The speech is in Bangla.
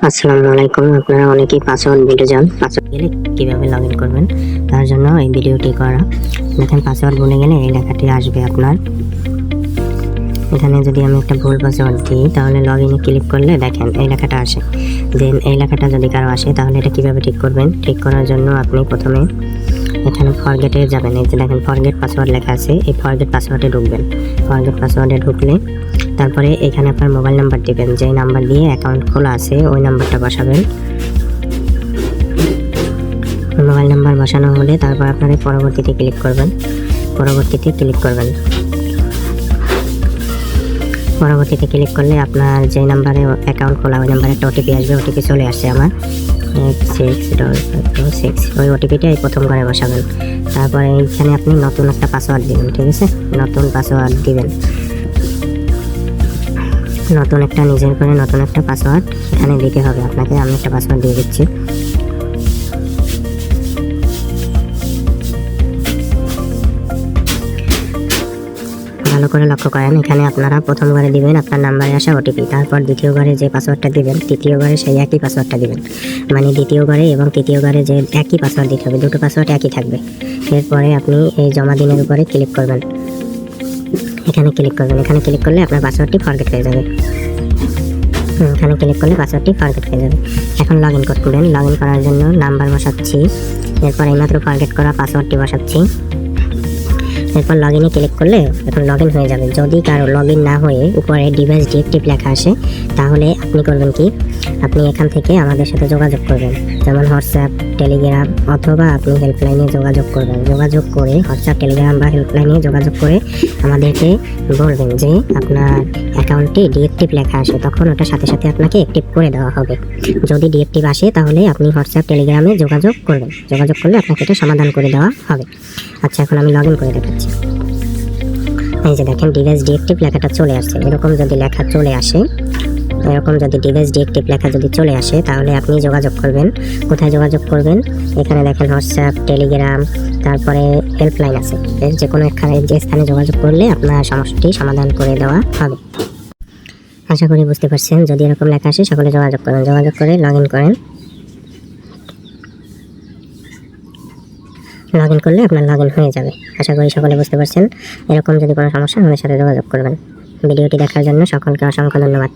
আসসালামু আলাইকুম। আপনারা অনেকেই পাসওয়ার্ড ভুলে যান। পাসওয়ার্ড গেলে কিভাবে লগ ইন করবেন তার জন্য এই ভিডিওটি করা। দেখেন পাসওয়ার্ড ভুলে গেলে এই লেখাটি আসবে আপনার। এখানে যদি আমি একটা ভুল পাসওয়ার্ড দিই তাহলে লগ ইনে ক্লিক করলে দেখেন এই লেখাটা আসে। দেন এই লেখাটা যদি কারো আসে তাহলে এটা কিভাবে ঠিক করবেন। ঠিক করার জন্য আপনি প্রথমে এখানে ফরগেটে যাবেন। এই যে দেখেন ফরগেট পাসওয়ার্ড লেখা আছে, এই ফরগেট পাসওয়ার্ডে ঢুকবেন। ফরগেট পাসওয়ার্ডে ঢুকলে তারপরে এখানে আপনার মোবাইল নাম্বার দিবেন, যেই নাম্বার দিয়ে অ্যাকাউন্ট খোলা আছে ওই নাম্বারটা বসাবেন। মোবাইল নাম্বার বসানো হলে তারপর আপনারা পরবর্তীতে ক্লিক করবেন। পরবর্তীতে ক্লিক করলে আপনার যে নাম্বারে অ্যাকাউন্ট খোলা ওই নাম্বারে একটা ওটিপি আসবে। ওটিপি চলে আসছে আমার 8666, ওই ওটিপিটা এই প্রথম ঘরে বসাবেন। তারপরে এইখানে আপনি নতুন একটা পাসওয়ার্ড দিবেন, ঠিক আছে? নতুন পাসওয়ার্ড দিবেন, নতুন একটা নিজের করে নতুন একটা পাসওয়ার্ড এখানে দিতে হবে আপনাকে। আমি একটা পাসওয়ার্ড দিয়ে দিচ্ছি। ভালো করে লক্ষ্য করেন, এখানে আপনারা প্রথম ঘরে দিবেন আপনার নাম্বারে আসা ওটিপি, তারপর দ্বিতীয় ঘরে যে পাসওয়ার্ডটা দিবেন তৃতীয় ঘরে সেই একই পাসওয়ার্ডটা দিবেন। মানে দ্বিতীয় ঘরে এবং তৃতীয় ঘরে যে একই পাসওয়ার্ড দিতে হবে, দুটো পাসওয়ার্ড একই থাকবে। এরপরে আপনি এই জমা দিনের উপরে ক্লিক করবেন। এখানে ক্লিক করলে আপনার পাসওয়ার্ডটি ফরগেট হয়ে যাবে। এখানে ক্লিক করলে পাসওয়ার্ডটি ফরগেট হয়ে যাবে। এখন লগ ইন করবেন। লগ ইন করার জন্য নাম্বার বসাচ্ছি, এরপর এইমাত্র ফরগেট করা পাসওয়ার্ডটি বসাচ্ছি। এরপর লগ ইনে ক্লিক করলে এখন লগ ইন হয়ে যাবে। যদি কারো লগ ইন না হয়ে উপরে ডিভাইস ডিএক্টিভ লেখা আসে তাহলে আপনি করবেন কি, আপনি এখান থেকে আমাদের সাথে যোগাযোগ করবেন, যেমন হোয়াটসঅ্যাপ, টেলিগ্রাম অথবা আপনি হেল্পলাইনে যোগাযোগ করবেন। যোগাযোগ করে হোয়াটসঅ্যাপ, টেলিগ্রাম বা হেল্পলাইনে যোগাযোগ করে আমাদেরকে বলবেন যে আপনার অ্যাকাউন্টটি ডিএক্টিভ লেখা আসে, তখন ওটার সাথে সাথে আপনাকে অ্যাক্টিভ করে দেওয়া হবে। যদি ডিএক্টিভ আসে তাহলে আপনি হোয়াটসঅ্যাপ, টেলিগ্রামে যোগাযোগ করবেন। যোগাযোগ করলে আপনাকে এটা সমাধান করে দেওয়া হবে। আচ্ছা, এখন আমি লগ ইন করে দেখাচ্ছি। এই যে দেখেন ডিভাইস ডিএক্টিভ লেখাটা চলে আসছে। এরকম যদি লেখা চলে আসে, যদি ডিভাইস ডিএক্টিভ লেখা যদি চলে আসে তাহলে আপনি যোগাযোগ করবেন। কোথায় যোগাযোগ করবেন? এখানে দেখেন হোয়াটসঅ্যাপ, টেলিগ্রাম, তারপরে হেল্পলাইন আছে। এর যে কোনো যে স্থানে যোগাযোগ করলে আপনার সমস্যাটি সমাধান করে দেওয়া হবে। আশা করি বুঝতে পারছেন। যদি এরকম লেখা আসে সকলে যোগাযোগ করবেন। যোগাযোগ করে লগ ইন করেন। লগ ইন করলে আপনার লগ ইন হয়ে যাবে। আশা করি সকলে বুঝতে পারছেন। এরকম যদি কোনো সমস্যা আমাদের সাথে যোগাযোগ করবেন। ভিডিওটি দেখার জন্য সকলকে অসংখ্য ধন্যবাদ।